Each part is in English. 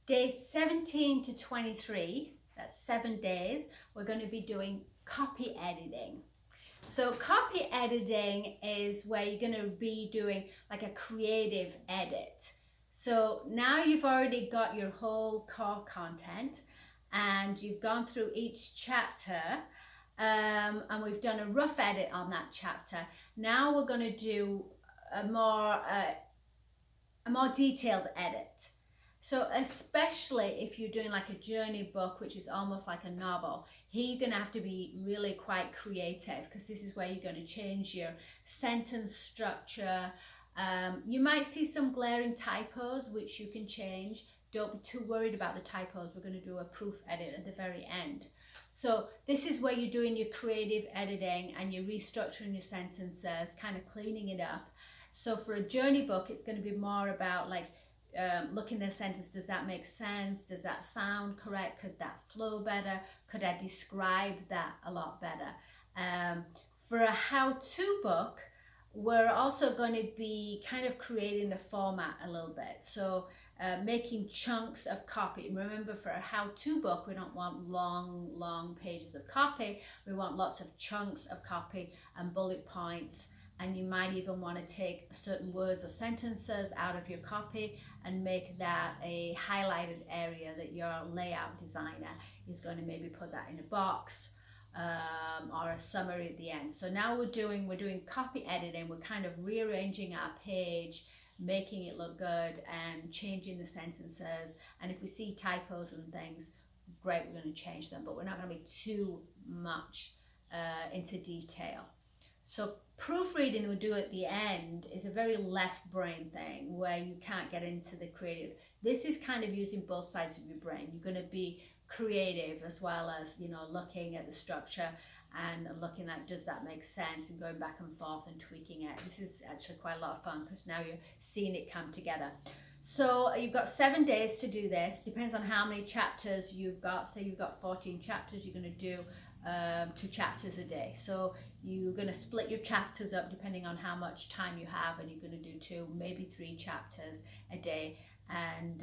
Day 17 to 23, that's 7 days, we're going to be doing copy editing. So copy editing is where you're going to be doing like a creative edit. So now you've already got your whole core content and you've gone through each chapter, and we've done a rough edit on that chapter. Now we're going to do a more detailed edit. So especially if you're doing like a journey book, which is almost like a novel, here you're going to have to be really quite creative, because this is where you're going to change your sentence structure. You might see some glaring typos, which you can change. Don't be too worried about the typos. We're going to do a proof edit at the very end. So this is where you're doing your creative editing and you're restructuring your sentences, kind of cleaning it up. So for a journey book, it's going to be more about like looking at a sentence. Does that make sense? Does that sound correct? Could that flow better? Could I describe that a lot better? For a how-to book, we're also going to be kind of creating the format a little bit. So making chunks of copy. Remember, for a how-to book, we don't want long pages of copy. We want lots of chunks of copy and bullet points. And you might even want to take certain words or sentences out of your copy and make that a highlighted area that your layout designer is going to maybe put that in a box, or a summary at the end. So now we're doing copy editing. We're kind of rearranging our page, making it look good and changing the sentences. And if we see typos and things, great, we're going to change them, but we're not going to be too much into detail. So proofreading we'll do at the end is a very left brain thing where you can't get into the creative. This is kind of using both sides of your brain. You're going to be creative as well as, looking at the structure and looking at, does that make sense, and going back and forth and tweaking it. This is actually quite a lot of fun because now you're seeing it come together. So you've got 7 days to do this. Depends on how many chapters you've got. Say you've got 14 chapters, you're going to do 2 chapters a day. So you're going to split your chapters up depending on how much time you have, and you're going to do 2, maybe 3 chapters a day, and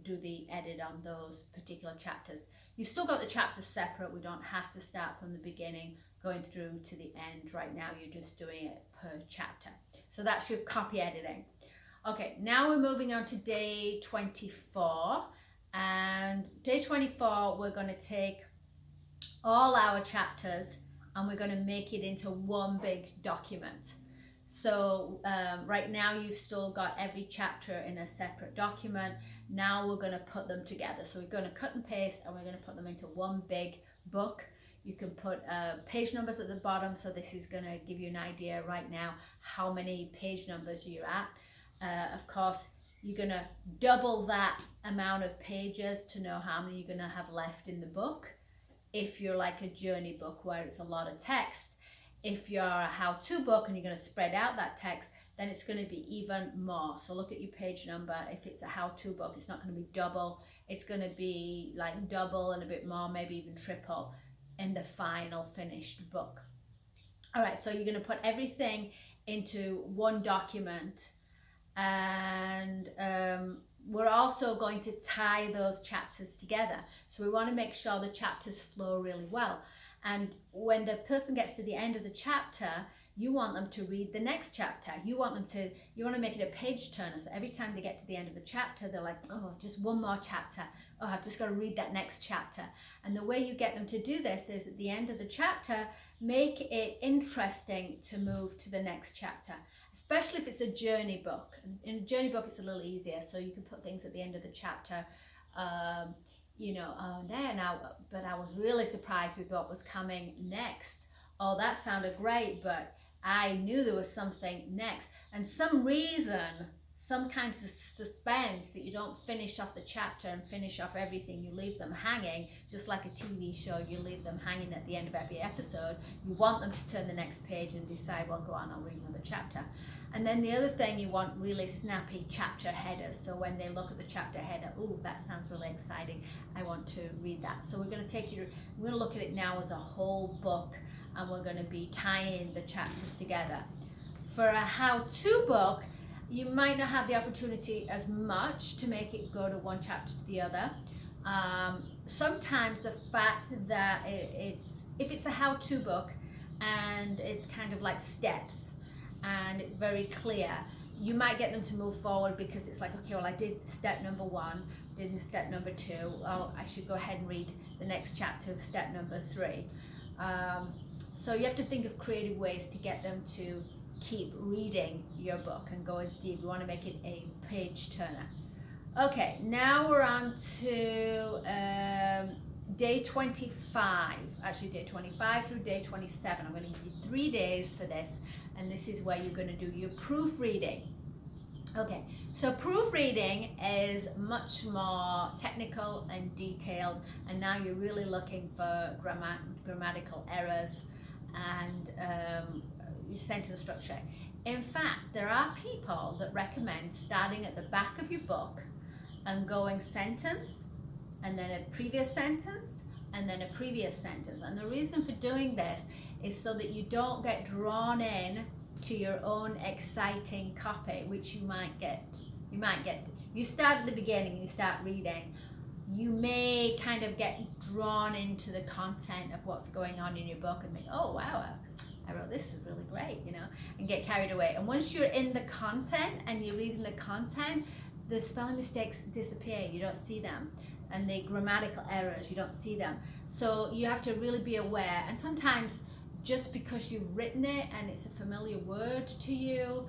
do the edit on those particular chapters. You still got the chapters separate. We don't have to start from the beginning going through to the end. Right now you're just doing it per chapter. So that's your copy editing. Okay, now we're moving on to day 24, and day 24 we're going to take all our chapters and we're going to make it into one big document. So right now you've still got every chapter in a separate document. Now we're going to put them together. So we're going to cut and paste and we're going to put them into one big book. You can put page numbers at the bottom, so this is going to give you an idea right now how many page numbers you're at. Of course, you're going to double that amount of pages to know how many you're going to have left in the book. If you're like a journey book where it's a lot of text. If you're a how-to book and you're going to spread out that text, then it's going to be even more. So look at your page number. If it's a how-to book, it's not going to be double. It's going to be like double and a bit more, maybe even triple in the final finished book. All right, so you're going to put everything into one document, and we're also going to tie those chapters together. So we want to make sure the chapters flow really well. And when the person gets to the end of the chapter, you want them to read the next chapter. You want to make it a page turner. So every time they get to the end of the chapter, they're like, oh, just one more chapter. Oh, I've just got to read that next chapter. And the way you get them to do this is at the end of the chapter, make it interesting to move to the next chapter, especially if it's a journey book. In a journey book, it's a little easier. So you can put things at the end of the chapter, there now, but I was really surprised with what was coming next. Oh, that sounded great, but I knew there was something next. And some kind of suspense that you don't finish off the chapter and finish off everything. You leave them hanging, just like a TV show. You leave them hanging at the end of every episode. You want them to turn the next page and decide, well, go on, I'll read another chapter. And then the other thing, you want really snappy chapter headers. So when they look at the chapter header, oh, that sounds really exciting, I want to read that. So we're going to look at it now as a whole book, and we're going to be tying the chapters together. For a how-to book, you might not have the opportunity as much to make it go to one chapter to the other. Sometimes the fact that if it's a how-to book and it's kind of like steps and it's very clear, you might get them to move forward because it's like, okay, well, I did step number 1, did step number 2, oh, I should go ahead and read the next chapter of step number 3. So you have to think of creative ways to get them to keep reading your book and go as deep. You want to make it a page turner. Okay, now we're on to day 25, actually day 25 through day 27. I'm going to give you 3 days for this, and this is where you're going to do your proofreading. Okay, so proofreading is much more technical and detailed, and now you're really looking for grammatical errors and your sentence structure. In fact, there are people that recommend starting at the back of your book and going sentence and then a previous sentence and then a previous sentence. And the reason for doing this is so that you don't get drawn in to your own exciting copy, which you might get. You start at the beginning and you start reading, you may kind of get drawn into the content of what's going on in your book and think, oh wow, I wrote this, is really great, and get carried away. And once you're in the content and you're reading the content, the spelling mistakes disappear, you don't see them. And the grammatical errors, you don't see them. So you have to really be aware. And sometimes just because you've written it and it's a familiar word to you,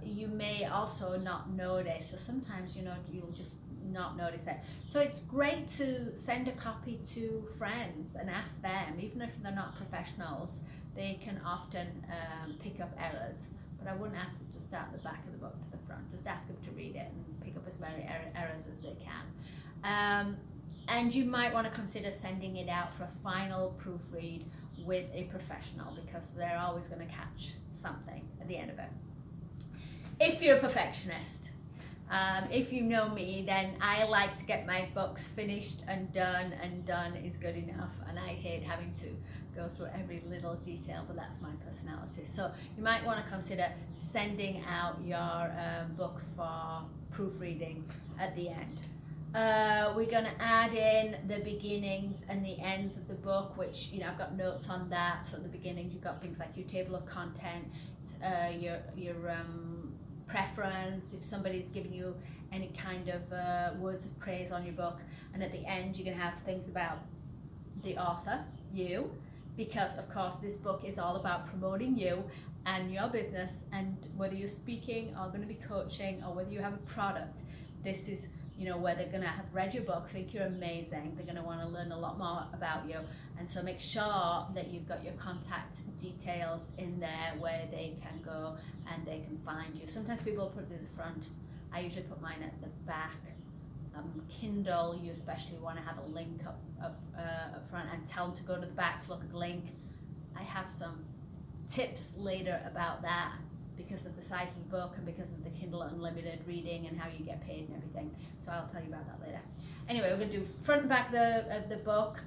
you may also not notice. So sometimes, you'll just not notice it. So it's great to send a copy to friends and ask them, even if they're not professionals, they can often pick up errors. But I wouldn't ask them to start at the back of the book to the front. Just ask them to read it and pick up as many errors as they can. And you might want to consider sending it out for a final proofread with a professional, because they're always going to catch something at the end of it. If you're a perfectionist, if you know me, then I like to get my books finished and done is good enough, and I hate having to go through every little detail, but that's my personality. So you might want to consider sending out your book for proofreading at the end. We're going to add in the beginnings and the ends of the book, which I've got notes on that. So at the beginning you've got things like your table of content, your preference, if somebody's given you any kind of words of praise on your book, and at the end you're going to have things about the author, you, because of course this book is all about promoting you and your business, and whether you're speaking or going to be coaching or whether you have a product, this is where they're going to have read your book, think you're amazing, they're going to want to learn a lot more about you. And so make sure that you've got your contact details in there where they can go and they can find you. Sometimes people put it at the front. I usually put mine at the back. Kindle, you especially want to have a link up front, and tell them to go to the back to look at the link. I have some tips later about that, because of the size of the book and because of the Kindle Unlimited reading and how you get paid and everything. So I'll tell you about that later. Anyway, we're going to do front and back of the book.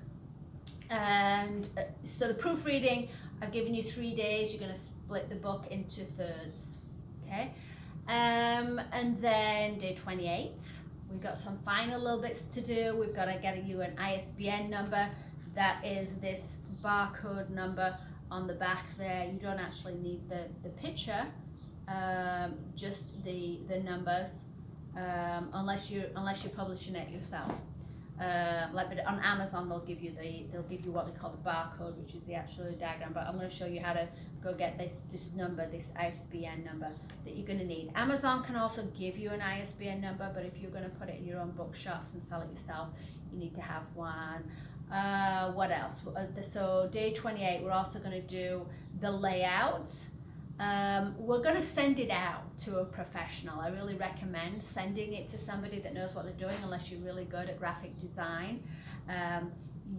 And so the proofreading, I've given you 3 days. You're going to split the book into thirds. Okay? And then day 28, we've got some final little bits to do. We've got to get you an ISBN number. That is this barcode number on the back there. You don't actually need the picture, just the numbers, unless you're publishing it yourself. But on Amazon they'll give you what they call the barcode, which is the actual diagram. But I'm going to show you how to go get this number, this ISBN number that you're going to need. Amazon can also give you an ISBN number, but if you're going to put it in your own bookshops and sell it yourself, you need to have one. What else? So day 28, we're also going to do the layout. We're going to send it out to a professional. I really recommend sending it to somebody that knows what they're doing, unless you're really good at graphic design.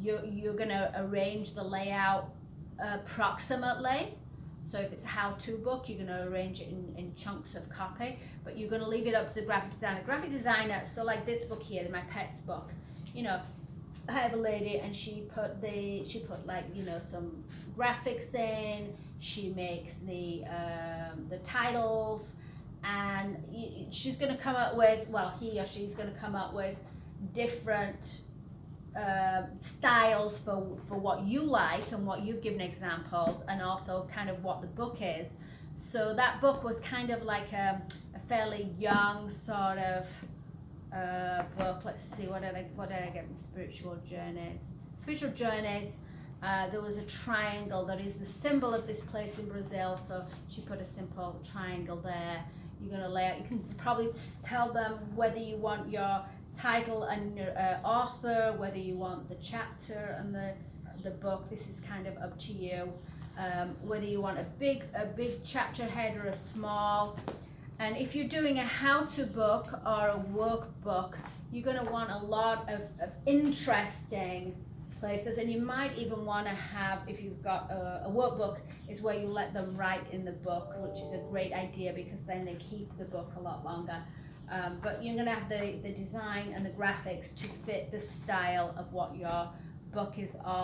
You're going to arrange the layout approximately. So if it's a how-to book, you're going to arrange it in chunks of copy, but you're going to leave it up to the graphic designer. Graphic designer, so like this book here, my pet's book, I have a lady and she put some graphics in, she makes the titles, and she's going to come up with, well, he or she's going to come up with different styles for what you like and what you've given examples, and also kind of what the book is. So that book was kind of like a fairly young sort of book. Let's see, what did I get in Spiritual Journeys? Spiritual Journeys, there was a triangle that is the symbol of this place in Brazil, so she put a simple triangle there. You're going to lay out, you can probably tell them whether you want your title and your author, whether you want the chapter and the book. This is kind of up to you. Whether you want a big chapter head or a small. And if you're doing a how-to book or a workbook, you're going to want a lot of interesting places, and you might even want to have, if you've got a workbook, is where you let them write in the book, which is a great idea because then they keep the book a lot longer. But you're going to have the design and the graphics to fit the style of what your book is all